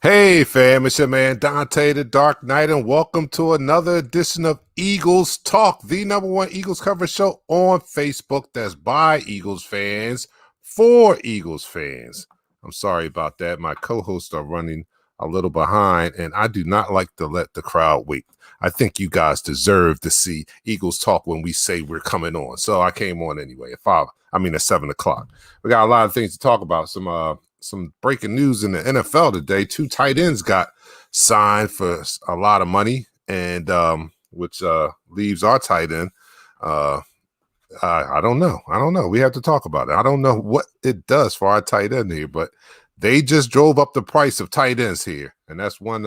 Hey fam, it's your man Dante the Dark Knight, and welcome to another edition of Eagles Talk, the number one Eagles coverage show on Facebook that's by Eagles fans for Eagles fans. I'm sorry about that. My co-hosts are running a little behind, and I do not like to let the crowd wait. I think you guys deserve to see Eagles Talk when we say we're coming on. So I came on anyway at 7 o'clock. We got a lot of things to talk about. Some breaking news in the NFL today. Two tight ends got signed for a lot of money, and which leaves our tight end. I don't know. We have to talk about it. I don't know what it does for our tight end here, but they just drove up the price of tight ends here, and that's one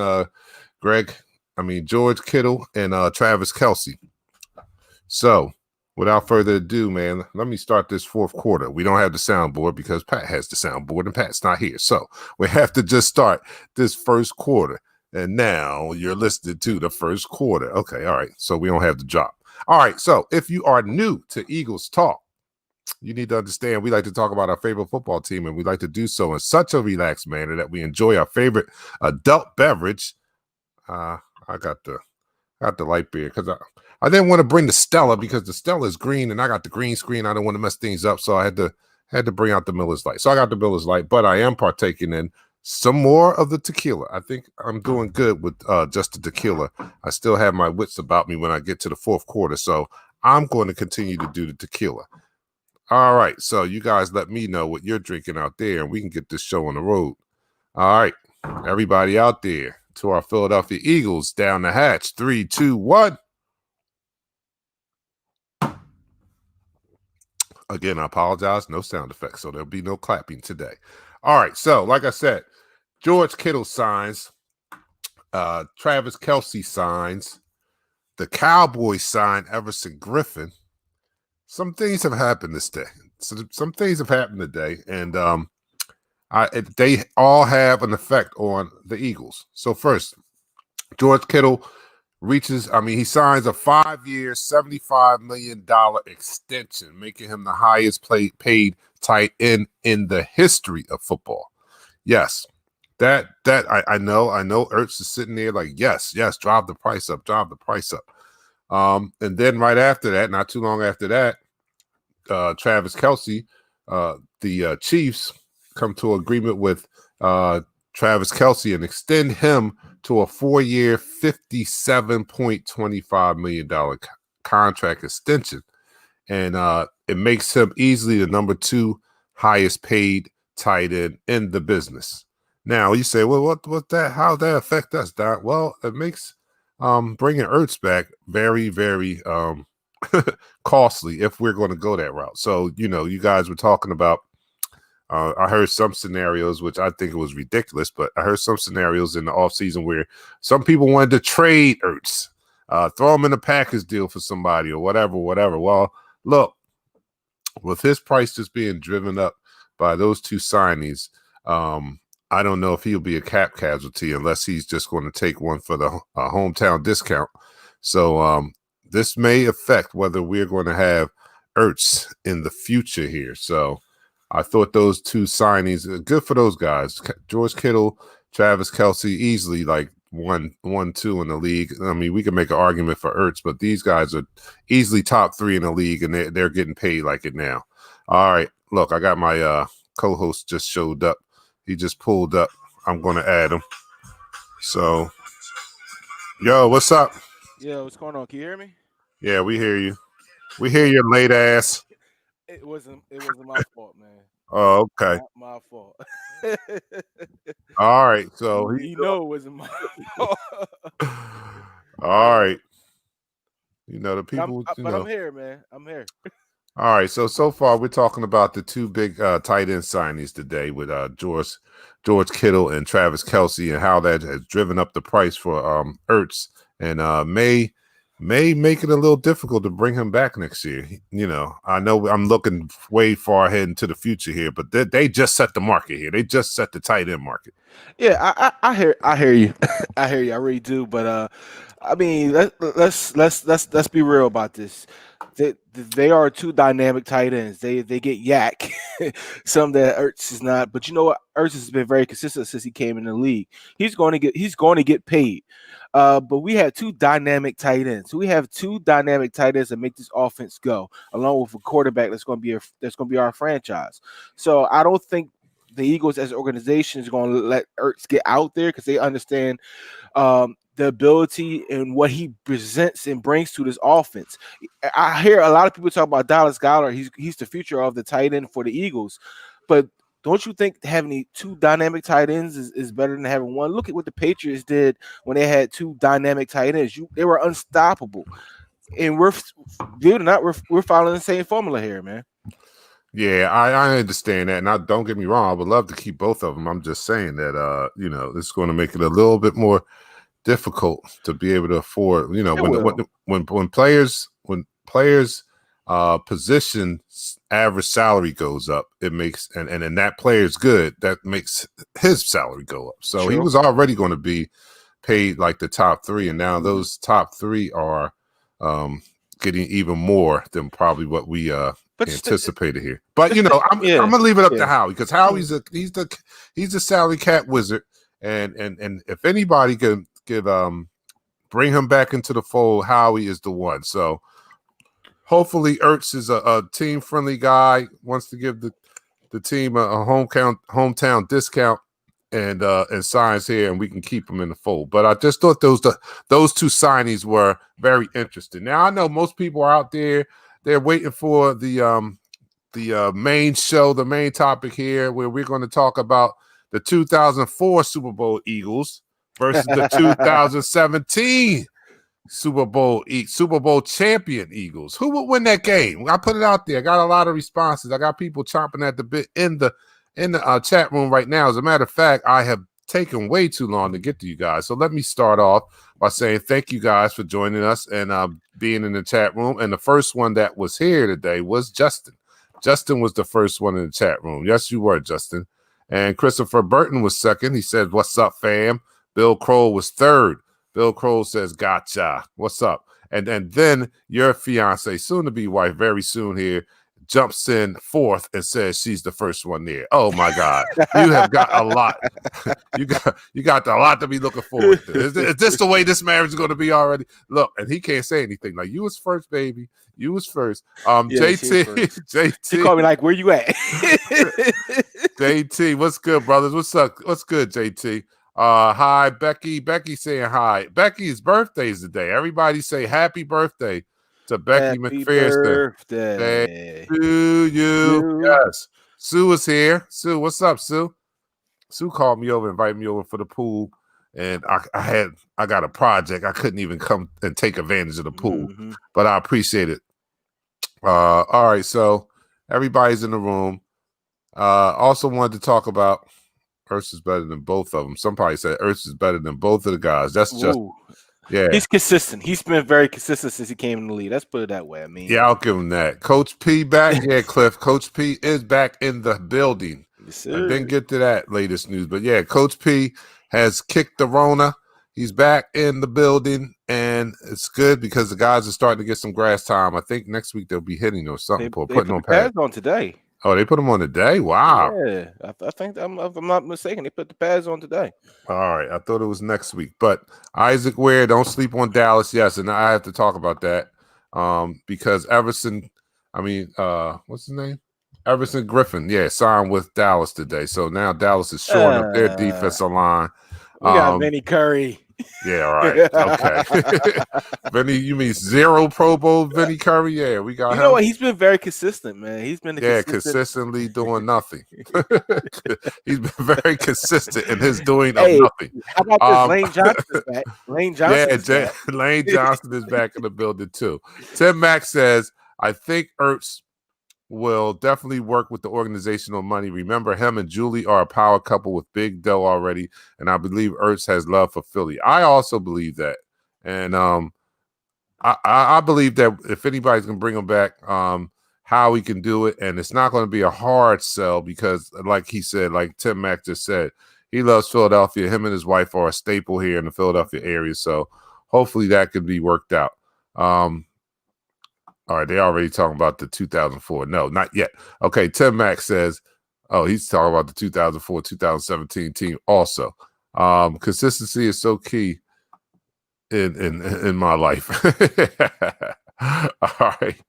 George Kittle and Travis Kelce. So without further ado, man, let me start this fourth quarter. We don't have the soundboard because Pat has the soundboard and Pat's not here. So we have to just start this first quarter. And now you're listening to the first quarter. Okay, all right. So we don't have the drop. All right. So if you are new to Eagles Talk, you need to understand we like to talk about our favorite football team, and we like to do so in such a relaxed manner that we enjoy our favorite adult beverage. I got the light beer because I didn't want to bring the Stella because the Stella is green and I got the green screen. I don't want to mess things up, so I had to bring out the Miller's Light. So I got the Miller's Light, but I am partaking in some more of the tequila. I think I'm doing good with just the tequila. I still have my wits about me when I get to the fourth quarter, so I'm going to continue to do the tequila. All right, so you guys let me know what you're drinking out there, and we can get this show on the road. All right, everybody out there, to our Philadelphia Eagles, down the hatch. 3, 2, 1. Again, I apologize. No sound effects, so there'll be no clapping today. All right, so like I said, George Kittle signs. Travis Kelce signs. The Cowboys sign Everson Griffin. Some things have happened this day. Some things have happened today, and they all have an effect on the Eagles. So first, George Kittle he signs a 5-year, $75 million extension, making him the highest paid tight end in the history of football. Yes, I know Ertz is sitting there like, yes, drive the price up. And then right after that, not too long after that, Travis Kelce, the Chiefs come to agreement with Travis Kelce and extend him to a 4-year, $57.25 million contract extension. And it makes him easily the number 2 highest paid tight end in the business. Now, you say, well, how that affect us, Doc? Well, it makes bringing Ertz back very, very costly if we're going to go that route. So, you guys were talking about I heard some scenarios, which I think it was ridiculous, but I heard some scenarios in the offseason where some people wanted to trade Ertz, throw him in a Packers deal for somebody or whatever. Well, look, with his price just being driven up by those two signings, I don't know if he'll be a cap casualty unless he's just going to take one for the hometown discount. So this may affect whether we're going to have Ertz in the future here. So I thought those two signings are good for those guys. George Kittle, Travis Kelce, easily like 1-2 in the league. I mean, we can make an argument for Ertz, but these guys are easily top 3 in the league, and they're getting paid like it now. All right, look, I got my co-host just showed up. He just pulled up. I'm going to add him. So, yo, what's up? Yo, what's going on? Can you hear me? Yeah, we hear you. We hear your late ass. It wasn't my fault, man. Oh, okay. Not my fault. All right. So it wasn't my fault. All right. The people. I'm here, man. I'm here. All right. So far, we're talking about the two big tight end signings today with George Kittle and Travis Kelce, and how that has driven up the price for Ertz, and may make it a little difficult to bring him back next year. I know I'm looking way far ahead into the future here, but they just set the market here. They just set the tight end market. Yeah, I hear you. I hear you. I really do. But I mean, let's be real about this. They are two dynamic tight ends. They get yak. Some that Ertz is not, but you know what? Ertz has been very consistent since he came in the league. He's going to get paid. But we have two dynamic tight ends. We have two dynamic tight ends that make this offense go, along with a quarterback that's going to be our franchise. So I don't think the Eagles as an organization is going to let Ertz get out there because they understand the ability and what he presents and brings to this offense. I hear a lot of people talk about Dallas Goedert. He's the future of the tight end for the Eagles, but don't you think having two dynamic tight ends is better than having one? Look at what the Patriots did when they had two dynamic tight ends. They were unstoppable, and believe it or not, we're following the same formula here, man. Yeah, I understand that. And don't get me wrong, I would love to keep both of them. I'm just saying that this is going to make it a little bit more difficult to be able to afford. When players position average salary goes up, it makes and that player is good, that makes his salary go up. So He was already going to be paid like the top three, and now those top three are getting even more than probably what we anticipated here. But I'm gonna leave it up to Howie, because Howie's he's the salary cap wizard, and if anybody could bring him back into the fold, Howie is the one. So hopefully Ertz is a team friendly guy, wants to give the team a hometown discount, and signs here, and we can keep him in the fold. But I just thought those two signings were very interesting. Now I know most people are out there. They're waiting for the main show, the main topic here, where we're going to talk about the 2004 Super Bowl Eagles versus the 2017 Super Bowl champion Eagles. Who would win that game? I put it out there. I got a lot of responses. I got people chomping at the bit in the chat room right now. As a matter of fact, I have taken way too long to get to you guys. So let me start off by saying thank you guys for joining us and being in the chat room. And the first one that was here today was Justin. Justin was the first one in the chat room. Yes, you were, Justin. And Christopher Burton was second. He said, "What's up, fam?" Bill Kroll was third. Bill Kroll says, "Gotcha. What's up?" And then your fiance, soon to be wife, very soon here, jumps in fourth and says she's the first one there. Oh my God, you have got a lot. you got a lot to be looking forward to. Is this the way this marriage is going to be already? Look, and he can't say anything. Like, you was first, baby. You was first. JT, she called me like, "Where you at?" JT, what's good, brothers? What's up? What's good, JT? Hi, Becky. Becky saying hi. Becky's birthday is today. Everybody say happy birthday to Becky McPherson. Birthday to you. Yes. Sue is here. Sue, what's up, Sue? Sue called me over, invited me over for the pool, and I got a project. I couldn't even come and take advantage of the pool, but I appreciate it. All right, so everybody's in the room. Also wanted to talk about Ertz is better than both of them. Somebody said Ertz is better than both of the guys. That's just he's consistent. He's been very consistent since he came in the league. Let's put it that way. I mean, I'll give him that. Coach P back. Yeah, Cliff. Coach P is back in the building. Yes, I didn't get to that latest news, but yeah, Coach P has kicked the Rona. He's back in the building, and it's good because the guys are starting to get some grass time. I think next week they'll be hitting or something. They putting on pads on today. Oh, they put them on today? Wow. Yeah, I think, if I'm not mistaken, they put the pads on today. All right. I thought it was next week. But Isaac Ware, don't sleep on Dallas. Yes, and I have to talk about that because Everson, what's his name? Everson Griffin, signed with Dallas today. So now Dallas is shoring up their defensive line. We got Vinny Curry. Yeah, all right. Okay. Vinny, you mean zero Pro Bowl Vinny Curry? Yeah, we got him. You know what? He's been very consistent, man. He's been consistently doing nothing. He's been very consistent in his doing of nothing. How about this? Lane Johnson is back. Lane Johnson Lane Johnson is back in the building too. Tim Mack says, "I think Ertz will definitely work with the organizational money. Remember, him and Julie are a power couple with big dough already, and I believe Ertz has love for Philly." I also believe that, and I believe that if anybody's gonna bring him back, how he can do it, and it's not going to be a hard sell because, like he said, like Tim Mack just said, he loves Philadelphia. Him and his wife are a staple here in the Philadelphia area, so hopefully that could be worked out. All right, they already talking about the 2004. No, not yet. Okay, Tim Mack says, oh, he's talking about the 2004, 2017 team also. Consistency is so key in my life. All right.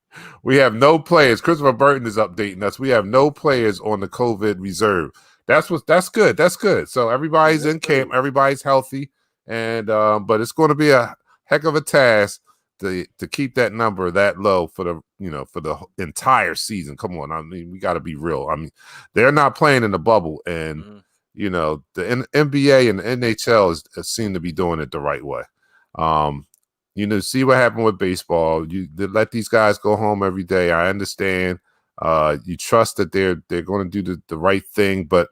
We have no players. Christopher Burton is updating us. We have no players on the COVID reserve. That's good. That's good. So everybody's in camp, everybody's healthy, and but it's going to be a heck of a task to keep that number that low for the entire season. Come on. I mean, we got to be real. I mean, they're not playing in the bubble, and the NBA and the NHL seem to be doing it the right way. See what happened with baseball. You let these guys go home every day. I understand. You trust that they're going to do the right thing, but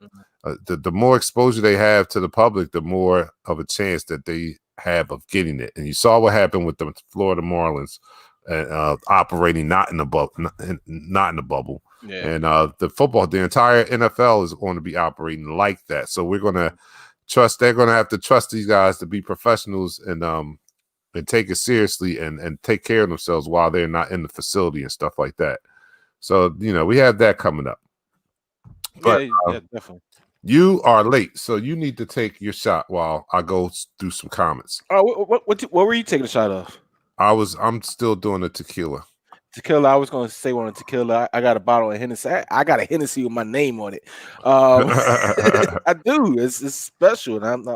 the more exposure they have to the public, the more of a chance that they have of getting it. And you saw what happened with the Florida Marlins operating not in the bubble. Yeah. And the entire NFL is going to be operating like that. So we're going to trust. They're going to have to trust these guys to be professionals and take it seriously and take care of themselves while they're not in the facility and stuff like that. So, we have that coming up. But yeah, definitely. You are late, so you need to take your shot while I go through some comments. What were you taking a shot of? I'm still doing the tequila. Tequila. I was going to say one of tequila. I got a bottle of Hennessy. I got a Hennessy with my name on it. I do. It's special. And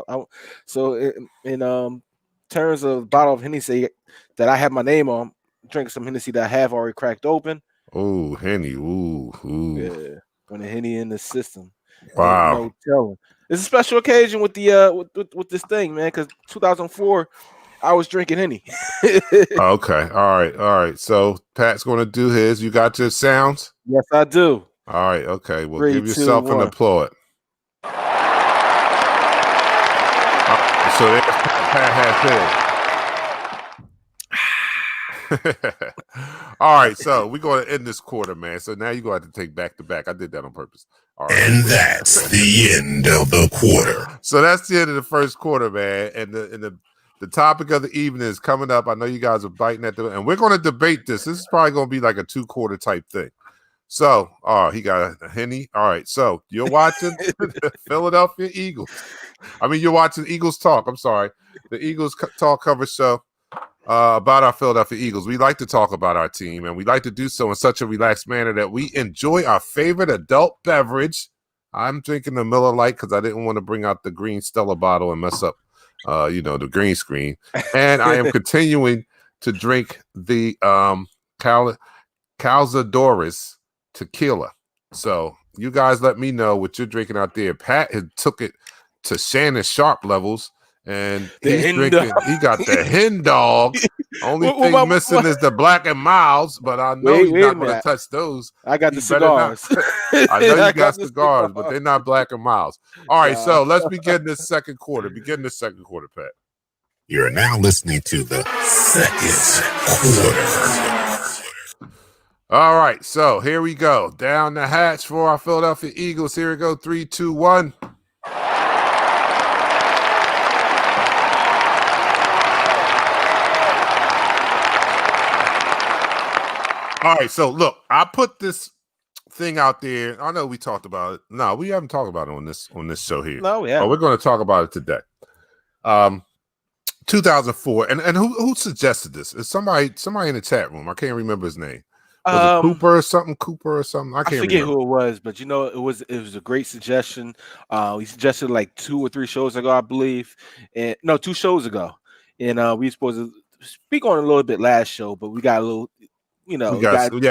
so in terms of bottle of Hennessy that I have my name on, drink some Hennessy that I have already cracked open. Oh, Henny. Ooh. Yeah. When the Henny in the system. Wow. No telling. It's a special occasion with the with this thing, man, because 2004 I was drinking Henny. Okay. All right. So Pat's going to do his. You got your sounds? Yes, I do. All right. Okay. Well, 3, give yourself 2, 1. an applaud. So there's Pat has his. All right, so we're going to end this quarter, man. So now you're going to have to take back-to-back. I did that on purpose. All right. And that's the end of the quarter. So that's the end of the first quarter, man. And the topic of the evening is coming up. I know you guys are biting at and we're going to debate this. This is probably going to be like a 2-quarter type thing. So, he got a Henny. All right, so you're watching the Philadelphia Eagles. I mean, you're watching Eagles Talk. I'm sorry. The Eagles Talk coverage show. About our Philadelphia Eagles. We like to talk about our team, and we like to do so in such a relaxed manner that we enjoy our favorite adult beverage. I'm drinking the Miller Lite because I didn't want to bring out the green Stella bottle and mess up, the green screen. And I am continuing to drink the Cazadores tequila. So you guys let me know what you're drinking out there. Pat had took it to Shannon Sharp levels. And he's drinking. He got the hen dog. Only thing missing is the Black and Milds, but I know he's not going to touch those. I got the cigars. I know you got cigars, but they're not Black and Milds. All right, so let's begin this second quarter. Pat. You're now listening to the second quarter. All right, so here we go. Down the hatch for our Philadelphia Eagles. Here we go. 3, 2, 1. All right, so look, I put this thing out there. I know we talked about it. No, we haven't talked about it on this show here. No, yeah. But we're going to talk about it today. 2004, and who suggested this? It's somebody in the chat room. I can't remember his name. Was it Cooper or something? I can't forget remember who it was, but it was a great suggestion. He suggested like 2 or 3 shows ago, I believe, and 2 shows ago, and we were supposed to speak on it a little bit last show, but we got a little. We got in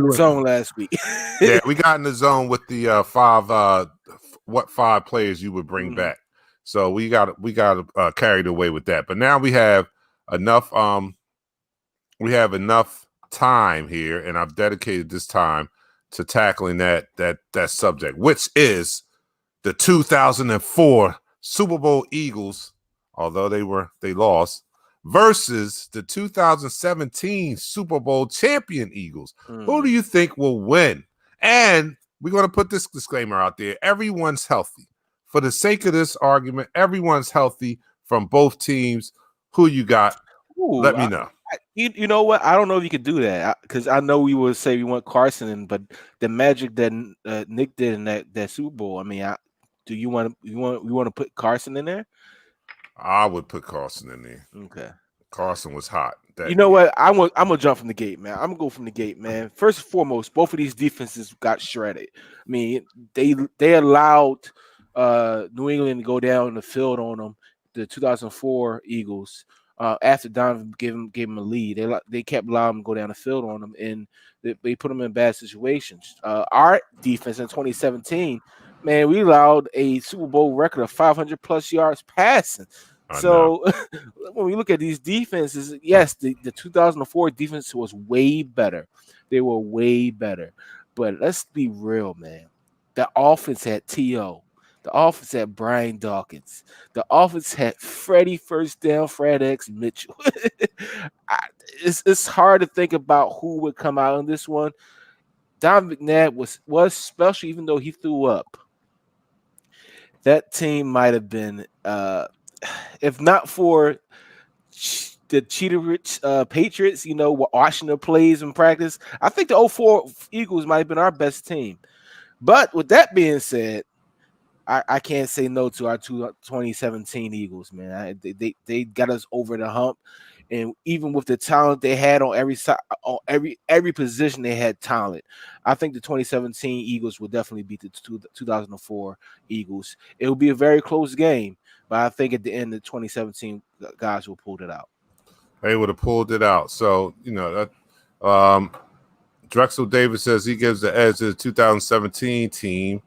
the zone last week. Yeah, we got in the zone with the 5 players you would bring back. So we got carried away with that. But now we have enough. We have enough time here, and I've dedicated this time to tackling that subject, which is the 2004 Super Bowl Eagles. Although they lost. Versus the 2017 Super Bowl champion Eagles. Who do you think will win? And we're going to put this disclaimer out there. Everyone's healthy. For the sake of this argument, everyone's healthy from both teams. who you got, Ooh, let me know. You know what? I don't know if you could do that because I know we would say we want Carson, but the magic that Nick did in that Super Bowl. I mean, do you want to put Carson in there? I would put Carson in there. Okay. Carson was hot. You know what? I'm gonna jump from the gate, man. I'm gonna go from the gate, man. First and foremost, both of these defenses got shredded. I mean, they allowed New England to go down the field on them. The 2004 Eagles, after Donovan gave him a lead, they kept allowing them to go down the field on them, and they put them in bad situations. Our defense in 2017, man, we allowed a Super Bowl record of 500 plus yards passing. So when we look at these defenses, yes, the 2004 defense was way better. They were way better. But let's be real, man. The offense had T.O. The offense had Brian Dawkins. The offense had Freddie First Down, Fred X Mitchell. It's hard to think about who would come out in this one. Don McNabb was special, even though he threw up. That team might have been if not for the cheater-rich Patriots, watching their plays in practice, I think the 04 Eagles might have been our best team. But with that being said, I can't say no to our 2017 Eagles, man. They got us over the hump, and even with the talent they had on every side, on every position, they had talent. I think the 2017 Eagles will definitely beat the 2004 Eagles. It will be a very close game. But I think at the end of 2017, guys will pull it out. They would have pulled it out. So, that Drexel Davis says he gives the edge to the 2017 team.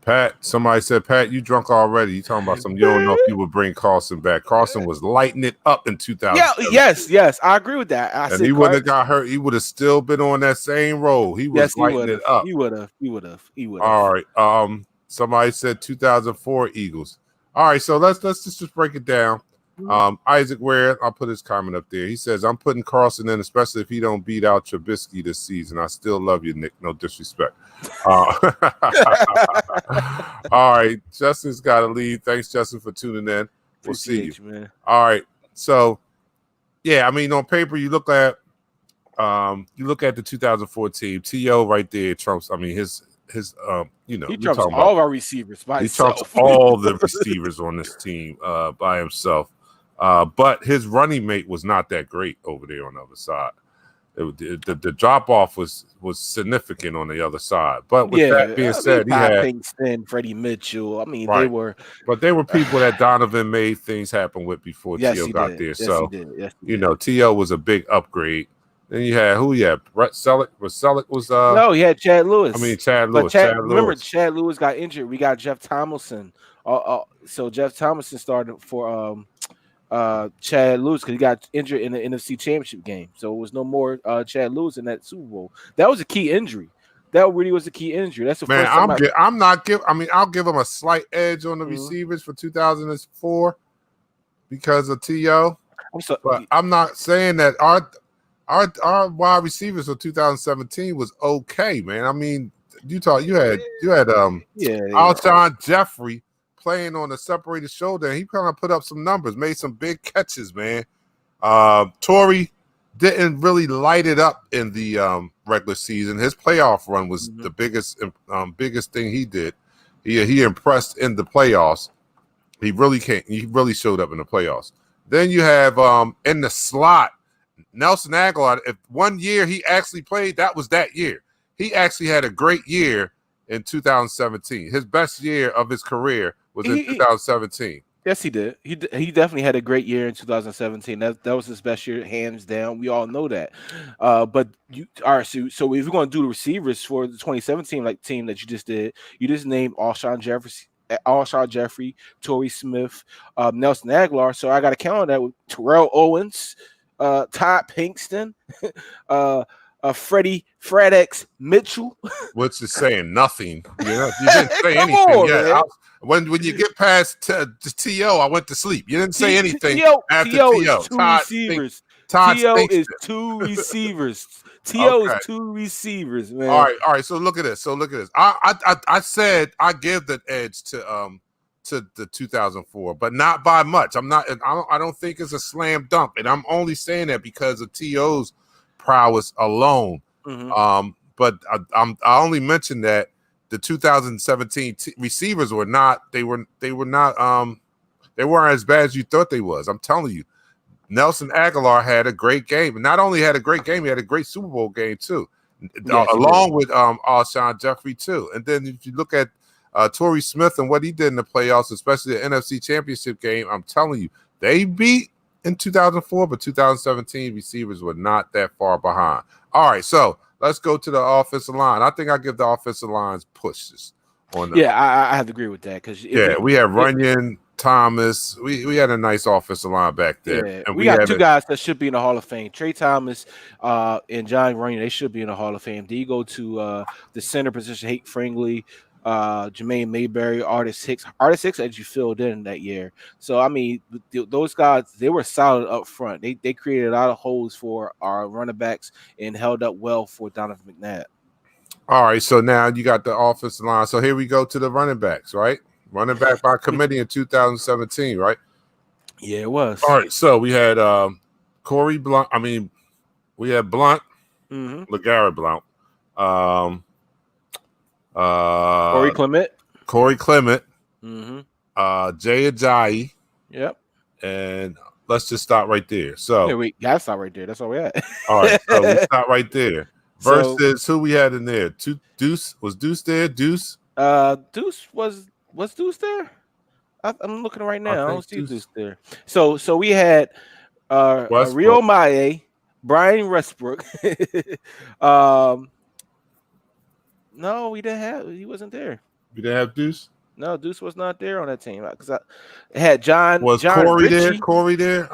Pat, somebody said, Pat, you drunk already. You talking about something. You don't know if you would bring Carson back. Carson was lighting it up in 2000. Yeah, yes, I agree with that. He wouldn't have got hurt. He would have still been on that same roll. He was lighting it up. He would have. All right. Somebody said 2004 Eagles. All right, so let's just break it down. Isaac Ware, I'll put his comment up there. He says, I'm putting Carson in, especially if he don't beat out Trubisky this season. I still love you, Nick. No disrespect. All right, Justin's got to leave. Thanks, Justin, for tuning in. We'll see you. Man. All right, so, yeah, I mean, on paper, you look at the 2014 T.O. right there trumps, I mean, his he trumps all of our receivers by himself. He trumps all the receivers on this team by himself. But his running mate was not that great over there on the other side. The drop off was significant on the other side. But with that being said, he had Pinkston, Freddie Mitchell. I mean, right. they were people that Donovan made things happen with before T.O. got there. Yes, so he did. Yes, T.O. was a big upgrade. Then you had who? Yeah, Brett Selleck. Selleck was no, he had Chad Lewis. I mean Chad Lewis. Remember, Chad Lewis got injured. We got Jeff Tomlinson. So Jeff Tomlinson started for Chad Lewis because he got injured in the NFC Championship game. So it was no more Chad Lewis in that Super Bowl. That was a key injury. That really was a key injury. That's the first time I'll give him a slight edge on the receivers for 2004 because of T.O. But I'm not saying that our wide receivers for 2017 was okay, man. I mean, you had Alshon Jeffrey playing on a separated shoulder, and he kind of put up some numbers, made some big catches, man. Torrey didn't really light it up in the regular season. His playoff run was the biggest thing he did. He impressed in the playoffs. He really showed up in the playoffs. Then you have in the slot, Nelson Aguilar. If 1 year he actually played, that was that year. He actually had a great year in 2017. His best year of his career was in 2017. Yes, he did. He definitely had a great year in 2017. That was his best year, hands down. We all know that. But all right. So if we're going to do the receivers for the 2017 team that you just did, you just named Alshon Jeffrey, Torrey Smith, Nelson Aguilar. So I got to count on that with Terrell Owens, Todd Pinkston, Fred X Mitchell. Which is saying nothing. You didn't say anything yet. When you get past T.O., I went to sleep. You didn't say anything after T.O. T.O. is two receivers. T.O. is two receivers, man. All right. So look at this. I said I give the edge to to the 2004, but not by much. I don't think it's a slam dunk, and I'm only saying that because of T.O.'s prowess alone. But I only mentioned that the 2017 receivers were not. They weren't as bad as you thought they was. I'm telling you, Nelson Aguilar had a great game, and not only had a great game, he had a great Super Bowl game too, along with Alshon Jeffrey too. And then if you look at Torrey Smith and what he did in the playoffs, especially the NFC Championship game, I'm telling you, they beat in 2004, but 2017 receivers were not that far behind. All right, so let's go to the offensive line. I think I give the offensive lines pushes on them. Yeah, I have to agree with that because we had Runyon, Thomas. We had a nice offensive line back there. Yeah, and we got two guys that should be in the Hall of Fame. Trey Thomas and John Runyon, they should be in the Hall of Fame. Then you go to the center position, Hake Fringley, Jermaine Mayberry, Artis Hicks. Artis Hicks actually filled in that year. So, I mean, those guys, they were solid up front. They created a lot of holes for our running backs and held up well for Donovan McNabb. All right, so now you got the offensive line. So here we go to the running backs, right? Running back by committee in 2017, right? Yeah, it was. All right, so we had Corey Blunt. I mean, we had Blunt, LeGarrette Blount, Corey Clement, Jay Ajayi. Yep. And let's just stop right there. So yeah, we gotta stop right there. That's all we had. All right, so we stop right there. Versus who we had in there? Deuce there. Deuce was Deuce there? I'm looking right now. I don't see Deuce there. So we had Rio Maye, Brian Westbrook. No, we didn't have. He wasn't there. We didn't have Deuce. No, Deuce was not there on that team because I had John. Was John Corey Ritchie. there? Corey there?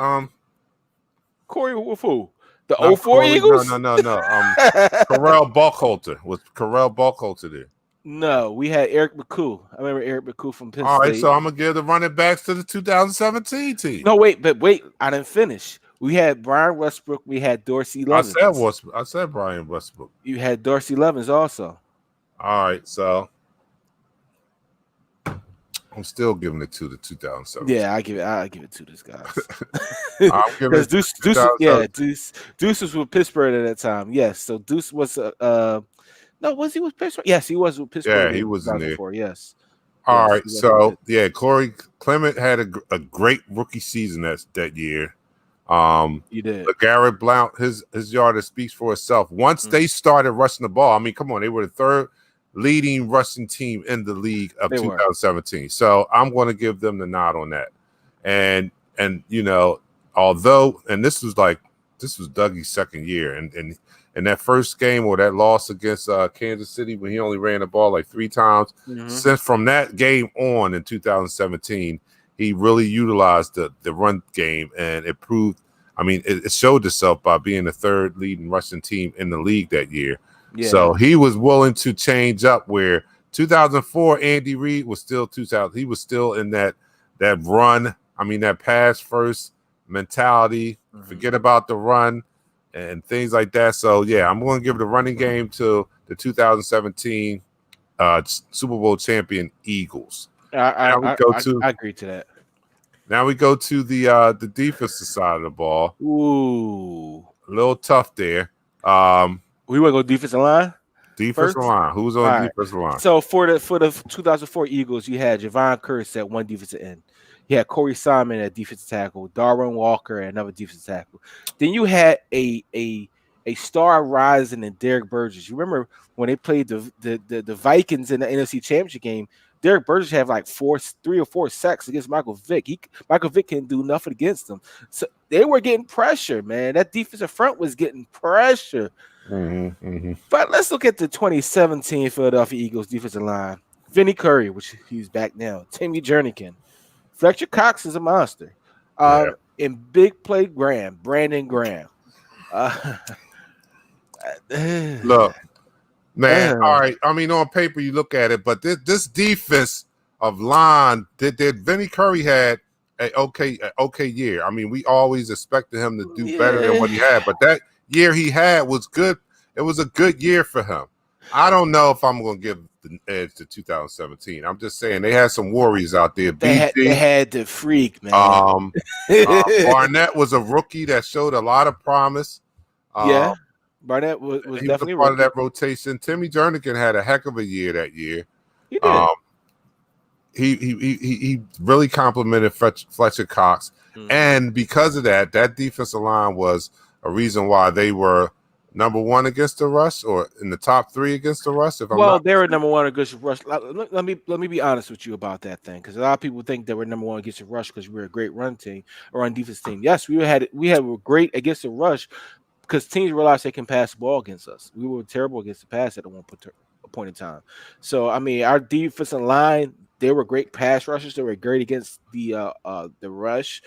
Corey with who? The 04 Eagles? No. Correll Buckhalter. Was Correll Buckhalter there? No, we had Eric McCool. I remember Eric McCool from Penn State. All right, so I'm gonna give the running backs to the 2017 team. No, wait, I didn't finish. We had Brian Westbrook. We had Dorsey Levens. I said Brian Westbrook. You had Dorsey Levens also. All right, so I'm still giving it to the 2007. Yeah, I give it to this guy. I'm giving it Deuce was with Pittsburgh at that time. Yes, so Deuce was was he with Pittsburgh? Yes, he was with Pittsburgh. Yeah, he was in there. Yes. All right, so yeah, Corey Clement had a great rookie season that year. You did. LeGarrette Blount, his yardage speaks for itself. Once they started rushing the ball, I mean, come on, they were the third leading rushing team in the league of 2017. So I'm going to give them the nod on that. And you know, although this was Dougie's second year, and that first game or that loss against Kansas City when he only ran the ball like 3 times, since from that game on in 2017, he really utilized the run game, and it proved. I mean, it showed itself by being the third leading rushing team in the league that year. Yeah. So he was willing to change up. Where 2004, Andy Reid was still 2000. He was still in that run. I mean, that pass first mentality. Forget about the run and things like that. So yeah, I'm going to give the running game to the 2017 Super Bowl champion Eagles. I agree to that. Now we go to the defensive side of the ball. Ooh, a little tough there. We want to go defensive line. Defensive line. Who's on the defensive line? So for the 2004 Eagles, you had Javon Curtis at one defensive end. You had Corey Simon at defensive tackle. Darwin Walker at another defensive tackle. Then you had a star rising in Derek Burgess. You remember when they played the Vikings in the NFC Championship game? Derek Burgess had like 3 or 4 sacks against Michael Vick. Michael Vick couldn't do nothing against them. So they were getting pressure, man. That defensive front was getting pressure. But let's look at the 2017 Philadelphia Eagles defensive line. Vinny Curry, which he's back now. Timmy Jernigan. Fletcher Cox is a monster. And big play Brandon Graham. Look. Man, all right. I mean, on paper you look at it, but this defense of line that Vinny Curry had an okay year. I mean, we always expected him to do better than what he had, but that year he had was good. It was a good year for him. I don't know if I'm going to give the edge to 2017. I'm just saying they had some warriors out there. They had the freak, man. Barnett was a rookie that showed a lot of promise. Yeah, Barnett was definitely a part of that rotation. Timmy Jernigan had a heck of a year that year. He did. He really complimented Fletcher Cox, and because of that defensive line was a reason why they were number one against the rush, or in the top 3 against the rush. They were number one against the rush. Let me be honest with you about that thing, because a lot of people think that we're number one against the rush because we're a great run team or run defense team. Yes, we had great against the rush because teams realized they can pass the ball against us. We were terrible against the pass at one point in time. So I mean, our defensive line, they were great pass rushers. They were great against the rush.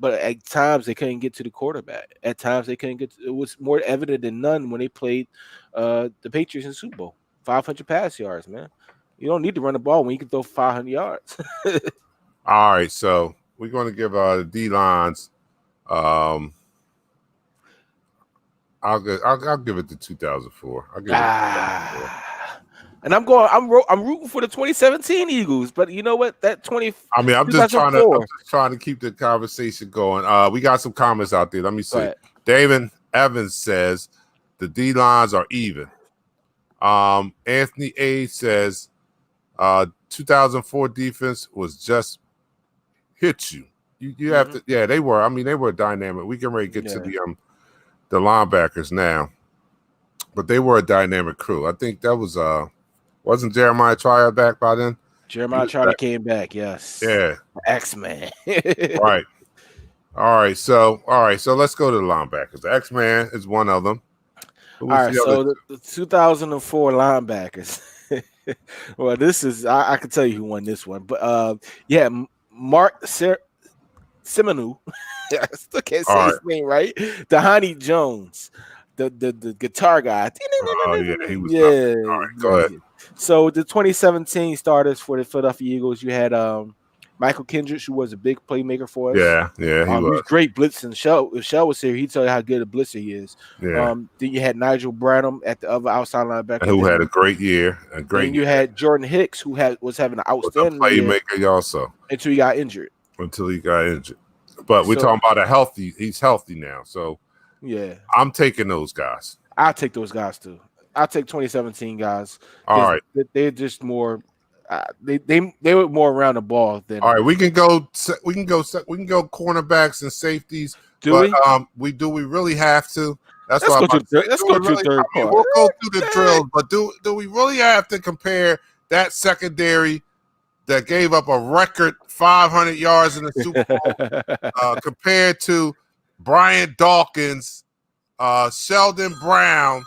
But at times they couldn't get to the quarterback. At times they couldn't get. It was more evident than none when they played the Patriots in Super Bowl. 500 pass yards, man. You don't need to run the ball when you can throw 500 yards. All right, so we're going to give the D lines. I'll give it to 2004. I'll give it to 2004. And I'm rooting for the 2017 Eagles, but you know what? That 20. I mean, I'm just trying to keep the conversation going. We got some comments out there. Let me see. David Evans says the D lines are even. Anthony A says 2004 defense was just hit you. You have to. Yeah, they were. I mean, they were dynamic. We can really get to the linebackers now, but they were a dynamic crew. I think that was wasn't Jeremiah Trier back by then? Jeremiah Trier came back, yes. Yeah. X-Man. Right. All right. So let's go to the linebackers. The X-Man is one of them. All right. So the 2004 linebackers. Well, this is I can tell you who won this one, but Mark Simonu. I still can't say his name right. Dhani Jones, the guitar guy. Oh yeah, he was. Yeah. All right, go ahead. So the 2017 starters for the Philadelphia Eagles, you had Michael Kendricks, who was a big playmaker for us. Yeah, he was great blitzing. If Shell was here, he'd tell you how good a blitzer he is. Yeah. Then you had Nigel Branham at the other outside linebacker, who had a great year. Then you had Jordan Hicks, who was having an outstanding playmaker year also until he got injured. But we're talking about he's healthy now. So yeah, I'm taking those guys. I'll take those guys too. I'll take 2017 guys. All right, they're just more. They were more around the ball than. All right, we can go cornerbacks and safeties. We really have to? Let's go through third part. We'll go through the drills, but do we really have to compare that secondary that gave up a record 500 yards in the Super Bowl compared to Brian Dawkins, Sheldon Brown,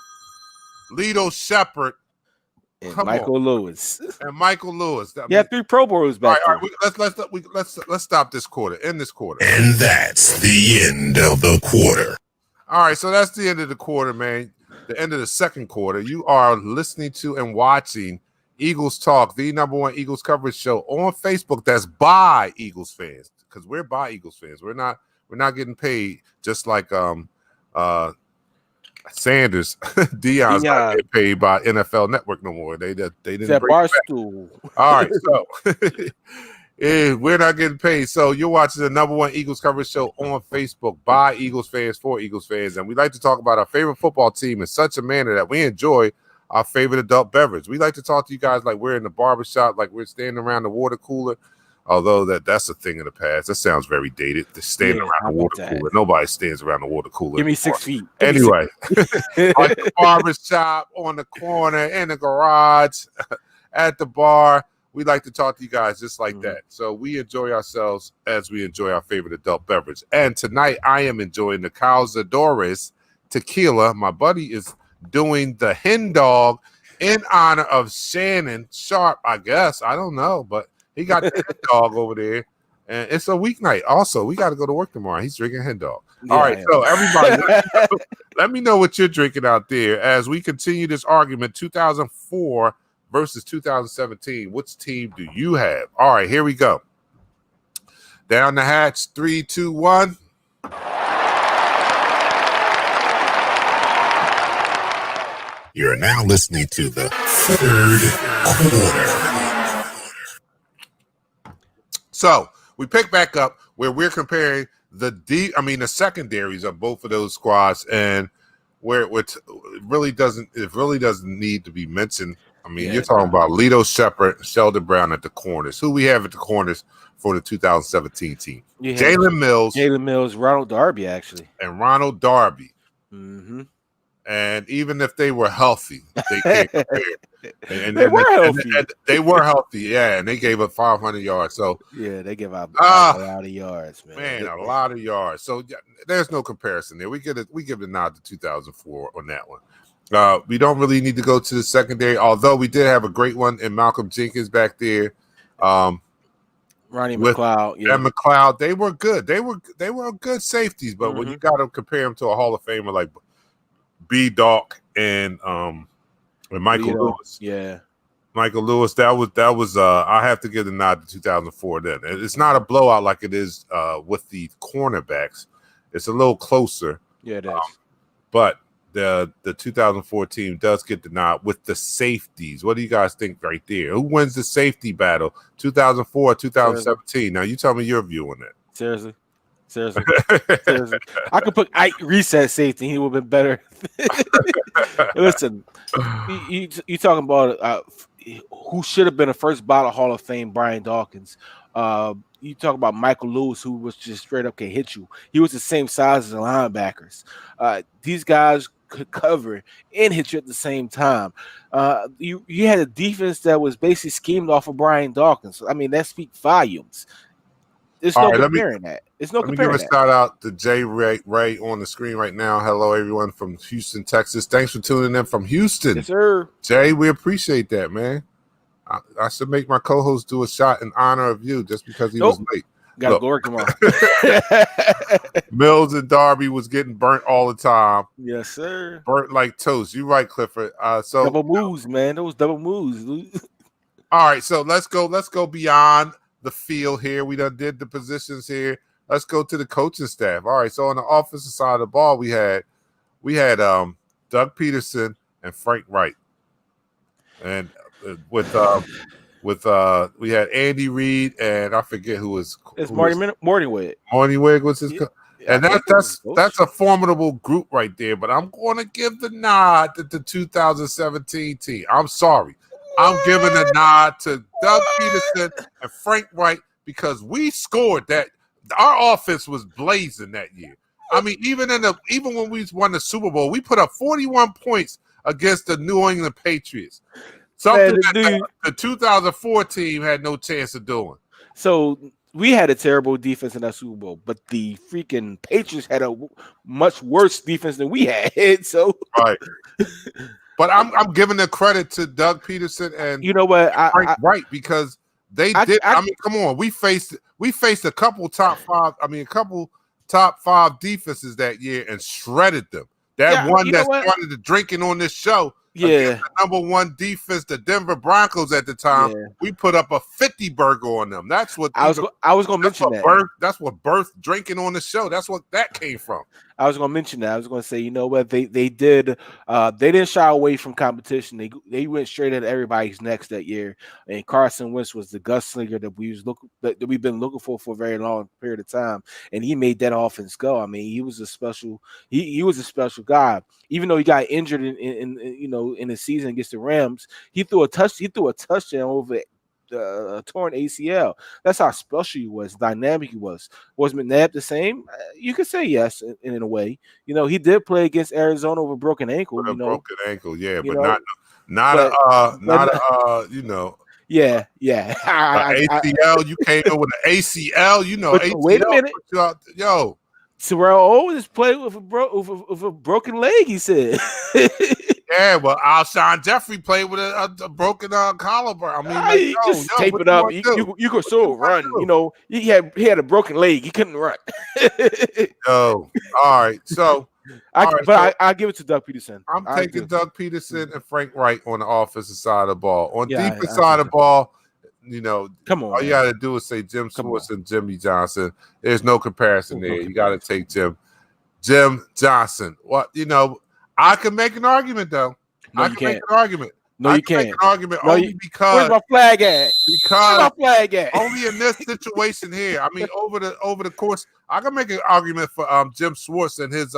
Lito Shepherd, and Michael Lewis. Yeah, 3 Pro Bowls back. All right, let's stop this quarter. End this quarter. And that's the end of the quarter. All right, so that's the end of the quarter, man. The end of the second quarter. You are listening to and watching Eagles Talk, the number one Eagles coverage show on Facebook. That's by Eagles fans, because we're by Eagles fans. We're not getting paid just like Sanders, Deion's not getting paid by NFL Network no more. They didn't bring Barstool. All right, so we're not getting paid. So you're watching the number one Eagles coverage show on Facebook by Eagles fans for Eagles fans, and we like to talk about our favorite football team in such a manner that we enjoy our favorite adult beverage. We like to talk to you guys like we're in the barbershop, like we're standing around the water cooler. Although that's a thing of the past. That sounds very dated. To stand around the water cooler. Nobody stands around the water cooler. Give me 6 feet. Anyway, like the barbershop, on the corner, in the garage, at the bar. We like to talk to you guys just like that. So we enjoy ourselves as we enjoy our favorite adult beverage. And tonight I am enjoying the Cazadores tequila. My buddy is doing the hen dog in honor of Shannon Sharp, I guess. I don't know, but he got the hen dog over there, and it's a weeknight. Also, we got to go to work tomorrow. He's drinking hen dog. All right, so everybody, let me know what you're drinking out there as we continue this argument. 2004 versus 2017. Which team do you have? All right, here we go. Down the hatch. 3, 2, 1. You're now listening to the third quarter. So we pick back up where we're comparing the secondaries of both of those squads, and where it really doesn't need to be mentioned. I mean, you're talking about Lito Shepherd, Sheldon Brown at the corners. Who we have at the corners for the 2017 team? Jalen Mills, Ronald Darby, actually, and Ronald Darby. Mm-hmm. And even if they were healthy, they can't compare. And they were healthy. They were healthy, yeah, and they gave up 500 yards. So yeah, they give up a lot of yards, man. A lot of yards. So there's no comparison there. We give the nod to 2004 on that one. We don't really need to go to the secondary, although we did have a great one in Malcolm Jenkins back there. Ronnie McLeod, and McLeod, they were good. They were good safeties, but when you got to compare them to a Hall of Famer like B. Doc and Michael Lewis, Michael Lewis, that was I have to give the nod to 2004. Then it's not a blowout like it is with the cornerbacks. It's a little closer. Yeah, it is. But the 2004 team does get the nod with the safeties. What do you guys think right there? Who wins the safety battle? 2004, 2017. Now you tell me your view on that. Seriously. I could put Ike Reese at safety. He would have been better. Listen, you talking about who should have been a first ballot Hall of Fame, Brian Dawkins. You talk about Michael Lewis, who was just straight up can hit you. He was the same size as the linebackers. These guys could cover and hit you at the same time. You had a defense that was basically schemed off of Brian Dawkins. I mean, that speaks volumes. There's no comparing that. Let me give a shout out to Jay Ray on the screen right now. Hello, everyone from Houston, Texas. Thanks for tuning in from Houston. Yes, sir. Jay, we appreciate that, man. I should make my co-host do a shot in honor of you just because he was late. Got to go work tomorrow. Mills and Darby was getting burnt all the time. Yes, sir. Burnt like toast. You right, Clifford. So double moves, man. Those double moves. All right, so let's go beyond the field here. We done did the positions here. Let's go to the coaching staff. All right, so on the offensive side of the ball, we had Doug Peterson and Frank Wright, and we had Andy Reid and I forget who was. It's Morningwig. Morningwig was his. And that's a formidable group right there. But I'm going to give the nod to the 2017 team. I'm sorry. I'm giving a nod to Doug Peterson and Frank Wright because we scored that. Our offense was blazing that year. I mean, even when we won the Super Bowl, we put up 41 points against the New England Patriots. Something that the 2004 team had no chance of doing. So we had a terrible defense in that Super Bowl, but the freaking Patriots had a much worse defense than we had. So right. But I'm giving the credit to Doug Peterson and you know what Frank Wright because they did. I mean, come on, we faced a couple top five defenses that year and shredded them. That one that started the drinking on this show. Yeah, the number one defense, the Denver Broncos at the time. Yeah. We put up a 50 burger on them. That's what I was going to mention that. That's what birthed drinking on the show. That's what that came from. I was going to mention that. I was going to say, you know what, they did. They didn't shy away from competition. They went straight at everybody's necks that year. And Carson Wentz was the gunslinger that we've been looking for a very long period of time. And he made that offense go. I mean, he was a special. He was a special guy. Even though he got injured in the season against the Rams, he threw a touchdown over a torn ACL. That's how special he was, dynamic he was. Was McNabb the same? You could say yes in a way. You know, he did play against Arizona with a broken ankle. Broken ankle, yeah, but Yeah. ACL, you came in with an ACL, ACL. Wait a minute. Terrell Owens played with a broken leg, he said. Yeah, well, Alshon Jeffrey played with a broken collarbone. I mean, just tape it up. You could still run. You know, he had a broken leg. He couldn't run. All right. So, I give it to Doug Peterson. I'm taking Doug Peterson and Frank Wright on the offensive side of the ball. On defense side of the ball, come on. All you got to do is say Jim Schwartz and Jimmy Johnson. There's no comparison there. You got to take Jim Johnson. I can make an argument though. No, I you can make can't. an argument. No, I you can make can't. an argument No, only Where's because my flag at? Where's my flag at? only in this situation here. I mean, over the course, I can make an argument for Jim Schwartz and his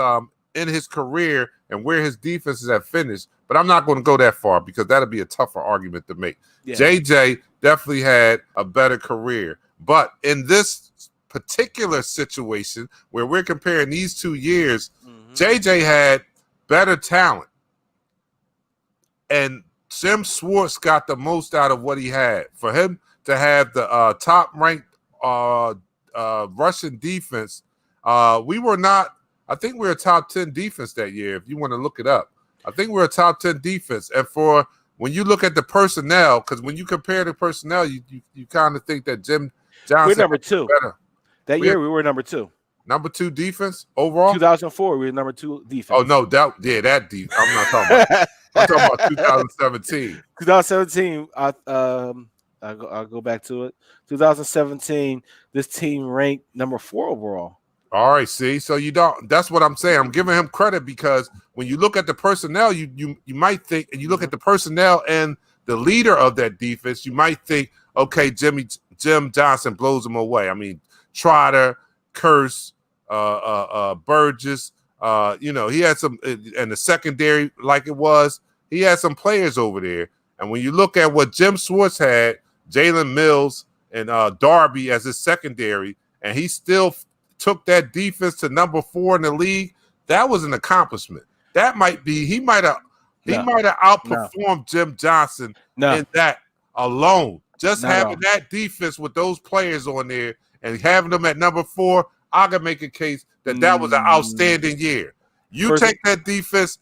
in his career and where his defenses have finished, but I'm not going to go that far because that'll be a tougher argument to make. Yeah. JJ definitely had a better career, but in this particular situation where we're comparing these 2 years, JJ had better talent, and Jim Schwartz got the most out of what he had. For him to have the top-ranked Russian defense, we were not. I think we were a top 10 defense that year. If you want to look it up, I think we're a top 10 defense. And for when you look at the personnel, because when you compare the personnel, you kind of think that Jim Johnson we're number 2. better. That year we were number 2. Number 2 defense overall. 2004, we were number 2 defense. Oh no, that deep. I'm not talking about. I'm talking about 2017. 2017. I'll go back to it. 2017. This team ranked number 4 overall. All right, see, so you don't. That's what I'm saying. I'm giving him credit because when you look at the personnel, you might think, and you look at the personnel and the leader of that defense, you might think, okay, Jim Johnson blows them away. I mean, Trotter, Curse, Burgess. He had some, and the secondary, like it was, he had some players over there. And when you look at what Jim Schwartz had, Jalen Mills and Darby as his secondary, and he still took that defense to number 4 in the league, that was an accomplishment. That might be, he might have outperformed Jim Johnson in that alone. Just having that defense with those players on there and having them at number 4, I can make a case that was an outstanding year. You take that defense.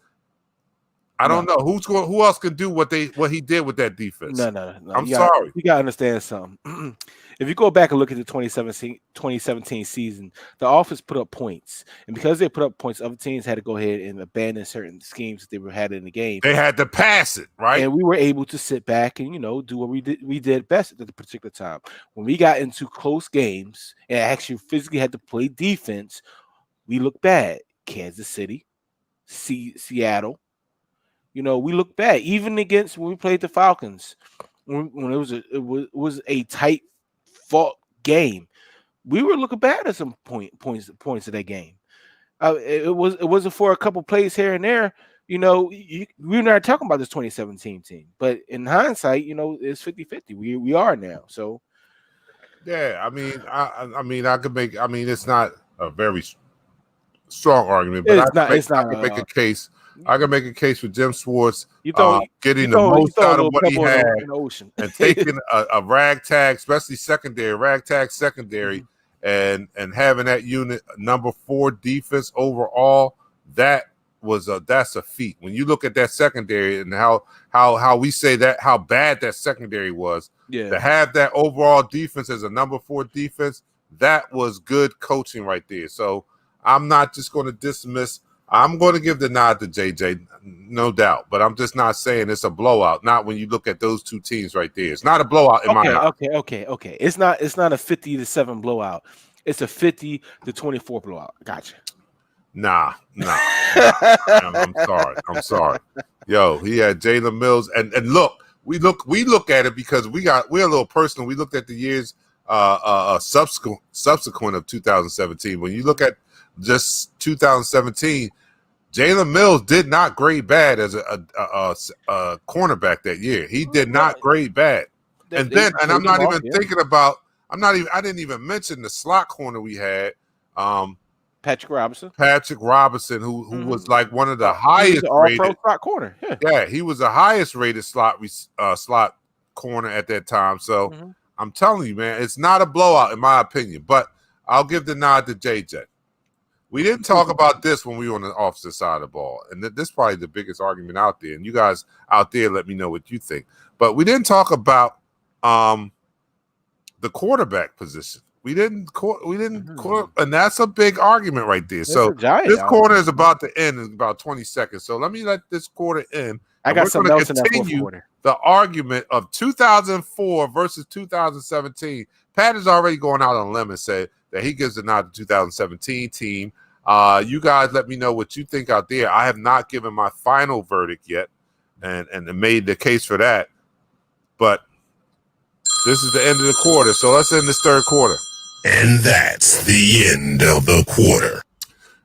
I don't know who else can do what he did with that defense. No. I'm sorry. You gotta understand something. If you go back and look at the 2017 season, the offense put up points, and because they put up points, other teams had to go ahead and abandon certain schemes that they had in the game. They had to pass it, right? And we were able to sit back and do what we did best at the particular time. When we got into close games and actually physically had to play defense, we looked bad. Kansas City, Seattle. We look bad even against when we played the Falcons. When it was a tight fought game, we were looking bad at some points of that game. It wasn't for a couple plays here and there. We're not talking about this 2017 team, but in hindsight, it's 50-50. We are now. So yeah, I mean, I could make. I mean, it's not a very strong argument, but I can make a case. I can make a case for Jim Schwartz getting the most out of what he had and taking a ragtag, especially ragtag secondary, and having that unit number 4 defense overall. That's a feat. When you look at that secondary and how we say that, how bad that secondary was, to have that overall defense as a number 4 defense, that was good coaching right there. So I'm not just going to dismiss. I'm going to give the nod to JJ, no doubt, but I'm just not saying it's a blowout. Not when you look at those 2 teams right there. It's not a blowout in my eyes. Okay. It's not a 50-7 blowout. It's a 50-24 blowout. Gotcha. Nah. I'm sorry. Yo, he had Jalen Mills, and look, we look at it because we're a little personal. We looked at the years subsequent of 2017. When you look at just 2017. Jalen Mills did not grade bad as a cornerback that year. He did not grade bad. And I'm not even thinking about. I didn't even mention the slot corner we had. Patrick Robinson, who was like one of the highest rated slot corner. Yeah, he was the highest rated slot corner at that time. So I'm telling you, man, it's not a blowout in my opinion. But I'll give the nod to JJ. We didn't talk about this when we were on the opposite side of the ball. And this is probably the biggest argument out there. And you guys out there, let me know what you think. But we didn't talk about the quarterback position. We didn't, and that's a big argument right there. So this quarter is about to end in about 20 seconds. So let me let this quarter end. I got something else in that fourth quarter. The argument of 2004 versus 2017. Pat is already going out on a limb and said that he gives the nod to 2017 team. You guys let me know what you think out there. I have not given my final verdict yet. and made the case for that. But this is the end of the quarter, so let's end this third quarter. And that's the end of the quarter.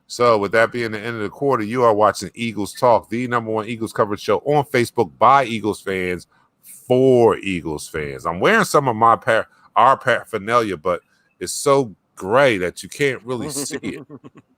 So with that being the end of the quarter, you are watching Eagles Talk, the #1 Eagles coverage show on Facebook by Eagles fans for Eagles fans. I'm wearing some of our paraphernalia, but it's so gray that you can't really see it.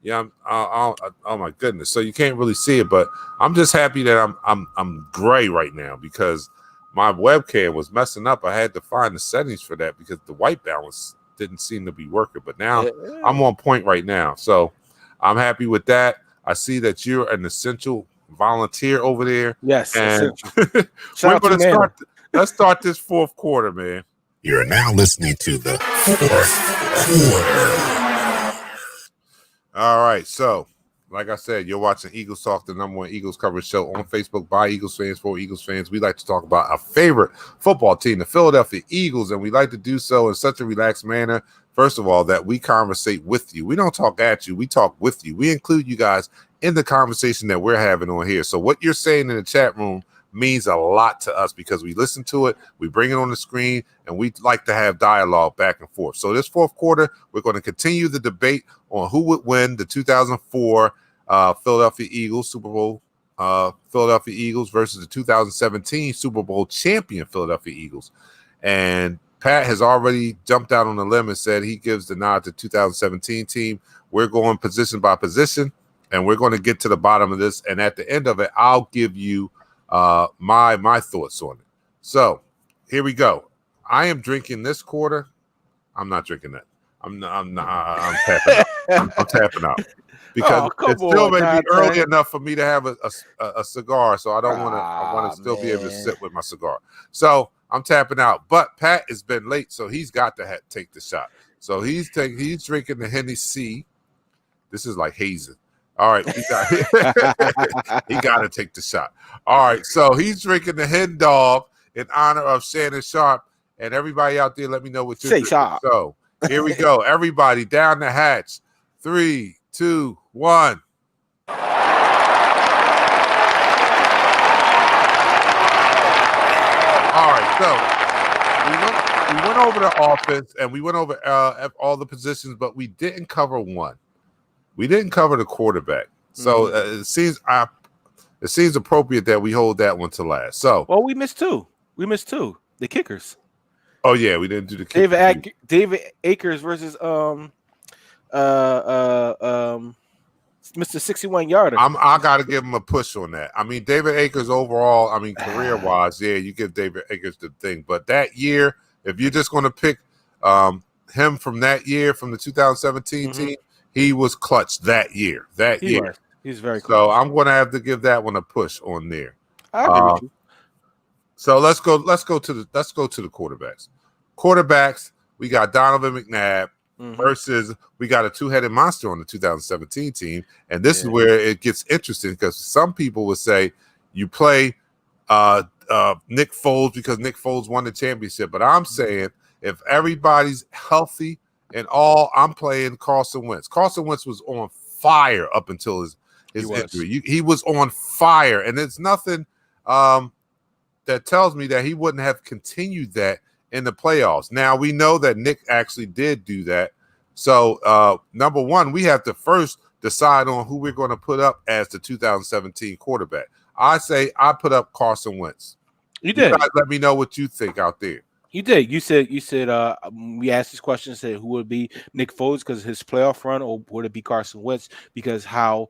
Yeah, oh my goodness. So you can't really see it, but I'm just happy that I'm gray right now because my webcam was messing up. I had to find the settings for that because the white balance didn't seem to be working. But now I'm on point right now. So I'm happy with that. I see that you're an essential volunteer over there. Yes. And we're going to let's start this fourth quarter, man. You're now listening to the fourth quarter. All right. So, like I said, you're watching Eagles Talk, the #1 Eagles coverage show on Facebook by Eagles fans for Eagles fans. We like to talk about our favorite football team, the Philadelphia Eagles, and we like to do so in such a relaxed manner. First of all, that we conversate with you. We don't talk at you. We talk with you. We include you guys in the conversation that we're having on here. So what you're saying in the chat room means a lot to us because we listen to it, we bring it on the screen, and we like to have dialogue back and forth. So this fourth quarter, we're going to continue the debate on who would win the 2004 Philadelphia Eagles Super Bowl, Philadelphia Eagles versus the 2017 Super Bowl champion Philadelphia Eagles. And Pat has already jumped out on the limb and said he gives the nod to 2017 team. We're going position by position, and we're going to get to the bottom of this. And at the end of it, I'll give you my thoughts on it. So here we go. I am drinking this quarter. I'm not drinking that. I'm tapping out. I'm tapping out because it still may be early enough for me to have a cigar. So I don't want to. I want to still be able to sit with my cigar. So I'm tapping out. But Pat has been late, so he's got to take the shot. So he's drinking the Hennessy. This is like hazing. All right, he got to take the shot. All right, so he's drinking the Hen Dog in honor of Shannon Sharp. And everybody out there, let me know what you're drinking. Sharp. So here we go. Everybody down the hatch. 3, 2, 1. All right, so we went over the offense and we went over all the positions, but we didn't cover one. We didn't cover the quarterback. So it seems appropriate that we hold that one to last. So we missed two. The kickers. Oh yeah, we didn't do the kickers. David Akers versus Mr. 61 yarder. I gotta give him a push on that. I mean, David Akers overall, I mean, career wise, yeah, you give David Akers the thing. But that year, if you're just gonna pick him from that year, from the 2017 team, he was clutch that year. He's very clutch. So I'm gonna have to give that one a push on there. I agree with you. So let's go to the quarterbacks. Quarterbacks, we got Donovan McNabb versus we got a two-headed monster on the 2017 team. And this is where it gets interesting because some people would say you play Nick Foles because Nick Foles won the championship. But I'm saying if everybody's healthy and all, I'm playing Carson Wentz. Carson Wentz was on fire up until his injury. He was on fire. And it's nothing that tells me that he wouldn't have continued that in the playoffs. Now, we know that Nick actually did do that. So, number one, we have to first decide on who we're going to put up as the 2017 quarterback. I say I put up Carson Wentz. You did. You guys let me know what you think out there. You did. You said we asked this question, said who would be Nick Foles because of his playoff run, or would it be Carson Wentz because how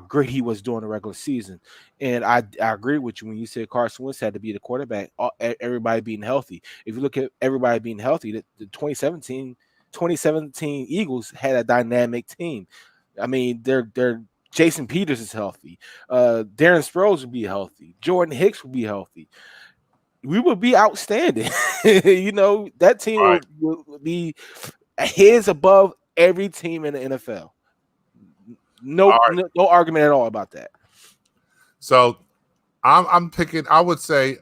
great he was during the regular season? And I agree with you when you said Carson Wentz had to be the quarterback, everybody being healthy. If you look at everybody being healthy, the 2017 Eagles had a dynamic team. I mean, they're Jason Peters is healthy. Darren Sproles would be healthy. Jordan Hicks would be healthy. We would be outstanding. That team would be heads above every team in the NFL. No argument at all about that. So I'm picking. I would say,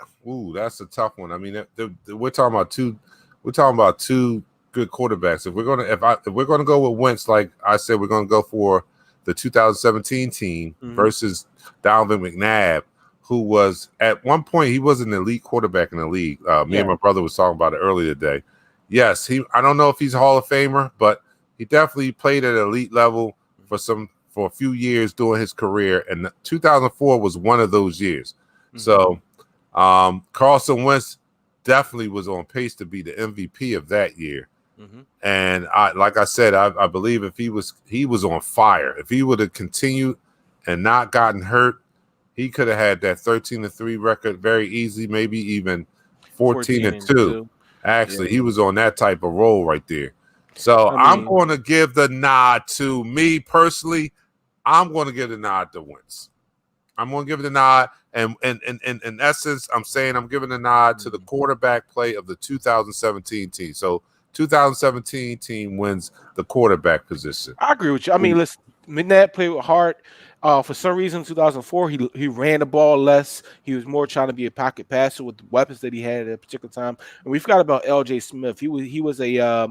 that's a tough one. I mean, we're talking about two. We're talking about two good quarterbacks. If we're gonna go with Wentz, like I said, we're gonna go for the 2017 team versus Donovan McNabb. who was at one point, he was an elite quarterback in the league. Me and my brother was talking about it earlier today. Yes, I don't know if he's a Hall of Famer, but he definitely played at elite level for a few years during his career, and 2004 was one of those years. Mm-hmm. So Carson Wentz definitely was on pace to be the MVP of that year. Mm-hmm. And like I said, I believe if he was on fire. If he would have continued and not gotten hurt, he could have had that 13-3 record very easily, maybe even 14-2. Actually, he was on that type of roll right there. So I'm going to give the nod to me personally. I'm going to give the nod to Wentz. I'm going to give the nod. And in essence, I'm saying I'm giving the nod to the quarterback play of the 2017 team. So 2017 team wins the quarterback position. I agree with you. I mean, listen, McNabb played with heart. For some reason, 2004, he ran the ball less. He was more trying to be a pocket passer with the weapons that he had at a particular time. And we forgot about L.J. Smith. He was a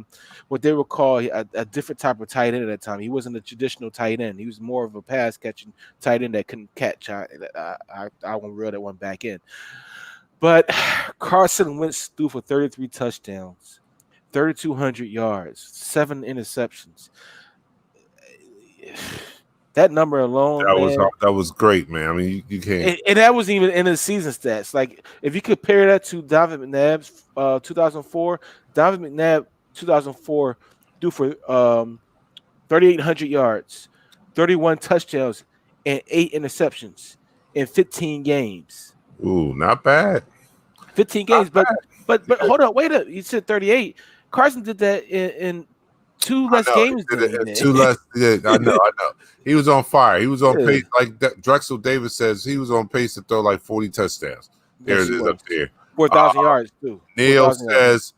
what they would call a different type of tight end at that time. He wasn't a traditional tight end. He was more of a pass catching tight end that couldn't catch. I won't reel that one back in. But Carson Wentz threw for 33 touchdowns, 3,200 yards, 7 interceptions. That number alone, that was great, man. I mean, you can't. And that wasn't even in the season stats. Like, if you compare that to Donovan McNabb's 2004, Donovan McNabb 2004 threw for 3,800 yards, 31 touchdowns, and 8 interceptions in 15 games. Ooh, not bad. 15 games, but hold on, wait up. You said 38. Carson did that in 2 less games. 2 less. Yeah, I know. He was on fire. He was on pace. Like Drexel Davis says, he was on pace to throw like 40 touchdowns. There it is up there. 4,000 yards too. Neil says,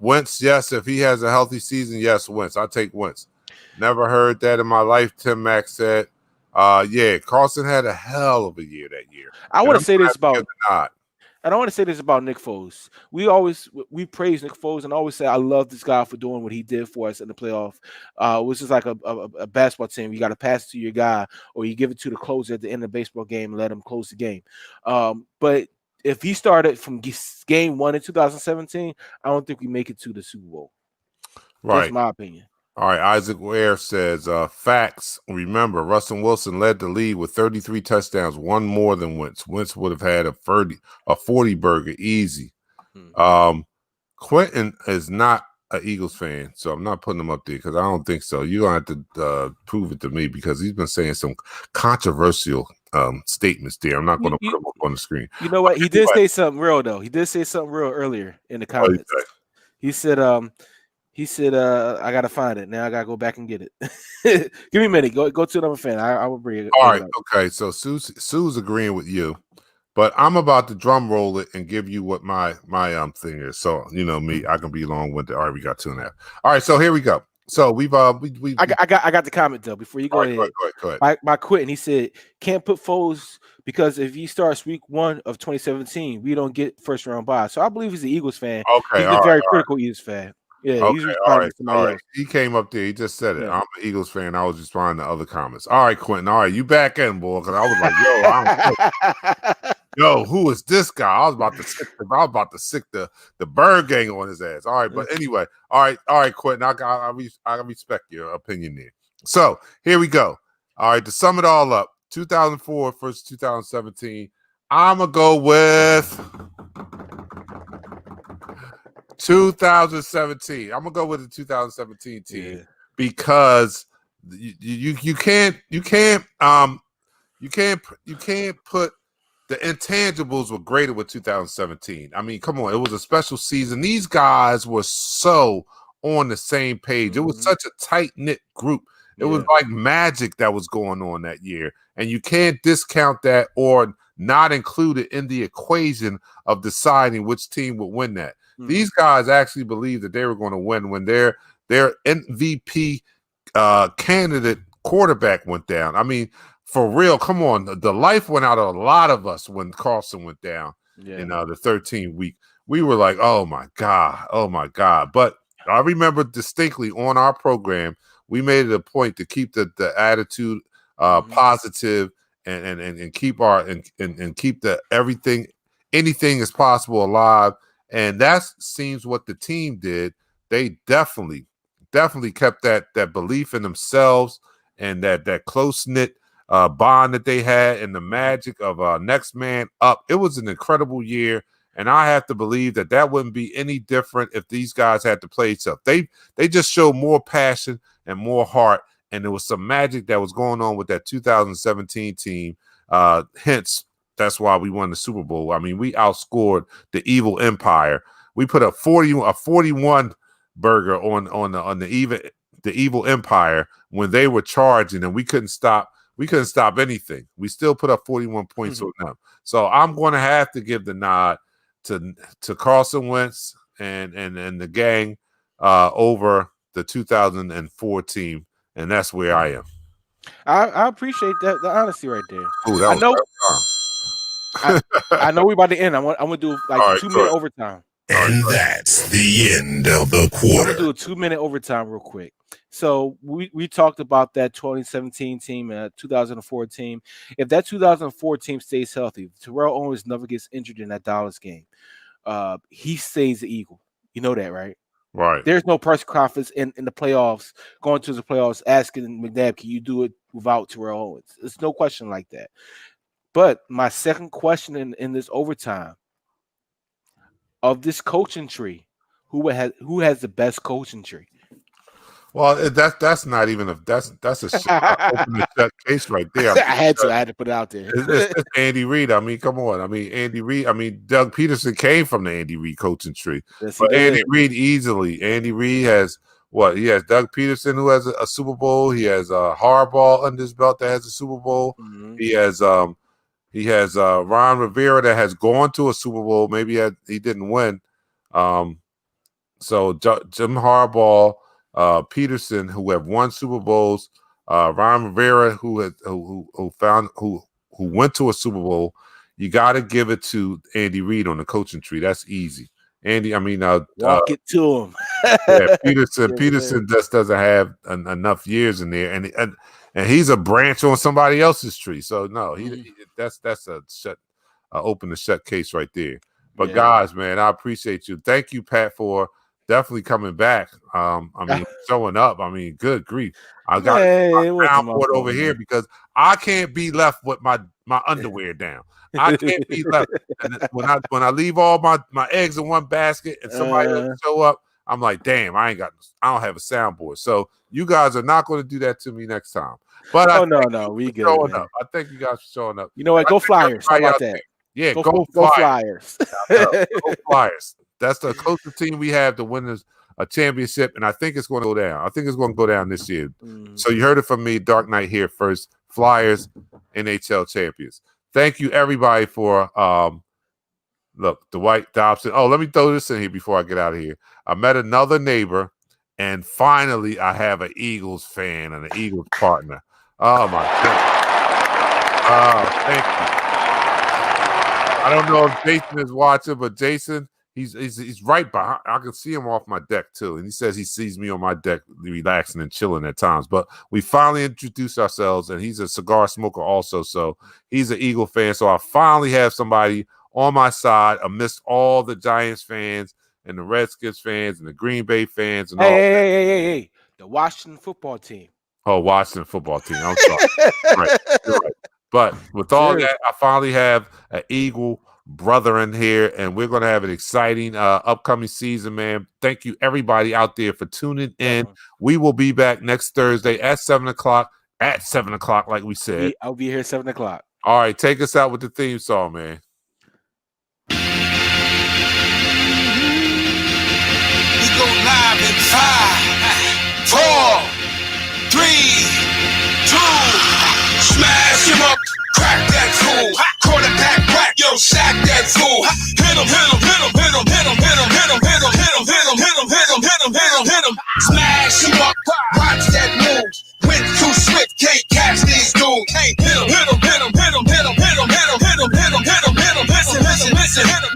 Wentz, yes. If he has a healthy season, yes, Wentz. I take Wentz. Never heard that in my life, Tim Mack said. Carson had a hell of a year that year. I want to say this about And I want to say this about Nick Foles. We praise Nick Foles and always say I love this guy for doing what he did for us in the playoff. It was just like a basketball team. You got to pass it to your guy, or you give it to the closer at the end of the baseball game and let him close the game. But if he started from game 1 in 2017, I don't think we make it to the Super Bowl. Right. That's my opinion. All right, Isaac Ware says, facts. Remember, Russell Wilson led the league with 33 touchdowns, one more than Wentz. Wentz would have had a 40 burger easy. Quentin is not an Eagles fan, so I'm not putting him up there because I don't think so. You're going to have to prove it to me because he's been saying some controversial statements there. I'm not going to put him up on the screen. You know what? He did say something real, though. He did say something real earlier in the comments. He said, I gotta find it. Now I gotta go back and get it. Give me a minute. Go to another fan. I will bring it. All right. Okay. So Sue's agreeing with you, but I'm about to drum roll it and give you what my thing is. So you know me, I can be long winded. All right, we got 2.5. All right, so here we go. So we've I got the comment though. Before you go ahead. Go ahead. By quitting, he said can't put Foles because if he starts week 1 of 2017, we don't get first round bye. So I believe he's an Eagles fan. Okay, he's a very critical Eagles fan. Yeah, okay, all right. He came up there. He just said it. Yeah. I'm an Eagles fan. I was just responding to other comments. All right, Quentin. All right, you back in, boy. Because I was like, yo, who is this guy? I was about to sick the bird gang on his ass. All right, but anyway, all right, Quentin. I respect your opinion there. So here we go. All right, to sum it all up, 2004 versus 2017. I'm gonna go with 2017. I'm gonna go with the 2017 team because you can't put the intangibles were greater with 2017. I mean, come on, it was a special season. These guys were so on the same page. It was such a tight-knit group. It was like magic that was going on that year, and you can't discount that or not include it in the equation of deciding which team would win that. These guys actually believed that they were going to win when their MVP candidate quarterback went down. I mean, for real, come on. The life went out of a lot of us when Carson went down in the 13th week. We were like, oh, my God. But I remember distinctly on our program, we made it a point to keep the attitude positive and keep and keep anything is possible alive. And that seems what the team did. They definitely kept that belief in themselves and that close-knit bond that they had and the magic of next man up. It was an incredible year, and I have to believe that wouldn't be any different if these guys had to play each other. They just showed more passion and more heart, and there was some magic that was going on with that 2017 team. Hence, that's why we won the Super Bowl. I mean, we outscored the evil empire. We put a 41 burger on the evil empire when they were charging, and we couldn't stop anything. We still put up 41 points on them. So I'm going to have to give the nod to Carson Wentz and the gang over the 2004 team, and that's where I am. I appreciate the honesty right there. Ooh, I know. I know we're about to end. I'm gonna do like 2-minute overtime. And that's the end of the quarter. I'm gonna do a 2-minute overtime real quick. So we talked about that 2017 team and 2004 team. If that 2004 team stays healthy, Terrell Owens never gets injured in that Dallas game. He stays the Eagle. You know that, right? Right. There's no press conference in the playoffs, going to the playoffs, asking McNabb, can you do it without Terrell Owens? There's no question like that. But my second question in this overtime, of this coaching tree, who has the best coaching tree? Well, that's not even that's a open and shut case right there. I had to put it out there. It's Andy Reid. I mean, come on. I mean, Andy Reid. I mean, Doug Peterson came from the Andy Reid coaching tree. Yes, but Andy Reid easily. Andy Reid has what? He has Doug Peterson, who has a Super Bowl. He has Harbaugh under his belt that has a Super Bowl. Mm-hmm. He has Ron Rivera that has gone to a Super Bowl. Maybe he didn't win. So Jim Harbaugh, Peterson, who have won Super Bowls, Ron Rivera, who went to a Super Bowl. You got to give it to Andy Reid on the coaching tree. That's easy. Andy, I mean, walk it to him. Yeah, Peterson just doesn't have enough years in there, and he's a branch on somebody else's tree. So no, that's a open and shut case right there. But guys, man, I appreciate you. Thank you, Pat, for definitely coming back. I mean, showing up. I mean, good grief. I got my soundboard over here because I can't be left with my underwear down. I can't be left. And when I leave all my eggs in one basket and somebody else show up, I'm like, damn, I don't have a soundboard. So you guys are not going to do that to me next time. But we good. Showing up. I thank you guys for showing up. You know what? Go Flyers. How about that? Yeah, go Flyers. Go Flyers. That's the closest team we have to win a championship, and I think it's going to go down. I think it's going to go down this year. So you heard it from me, Dark Knight here first. Flyers, NHL champions. Thank you, everybody, for look, Dwight Dobson. Oh, let me throw this in here before I get out of here. I met another neighbor, and finally I have an Eagles fan and an Eagles partner. Oh, my goodness. Oh, thank you. I don't know if Jason is watching, but Jason, he's right behind. I can see him off my deck, too. And he says he sees me on my deck relaxing and chilling at times. But we finally introduced ourselves, and he's a cigar smoker also. So he's an Eagle fan. So I finally have somebody on my side amidst all the Giants fans and the Redskins fans and the Green Bay fans. And Hey. The Washington football team. Oh, Washington football team. I'm sorry. Right. You're right. But with all that, I finally have an Eagle brother in here, and we're going to have an exciting upcoming season, man. Thank you, everybody out there, for tuning in. We will be back next Thursday at 7 o'clock. At 7 o'clock, like we said. I'll be here at 7 o'clock. All right, take us out with the theme song, man. We go live in 5, 4, 3, 2. Smash him up, crack that fool. Quarterback crack, yo, sack that fool. Hit him. Smash him up, watch that move. Went too swift, can't catch these dudes. Hit him.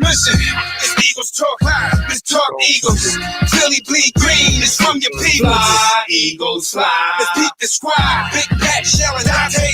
Listen. It's Eagles talk live. Let's talk Eagles. Philly bleed green. It's from your people. Fly, Eagles fly. Let's beat the squad. Big Pat, Shell, and Dante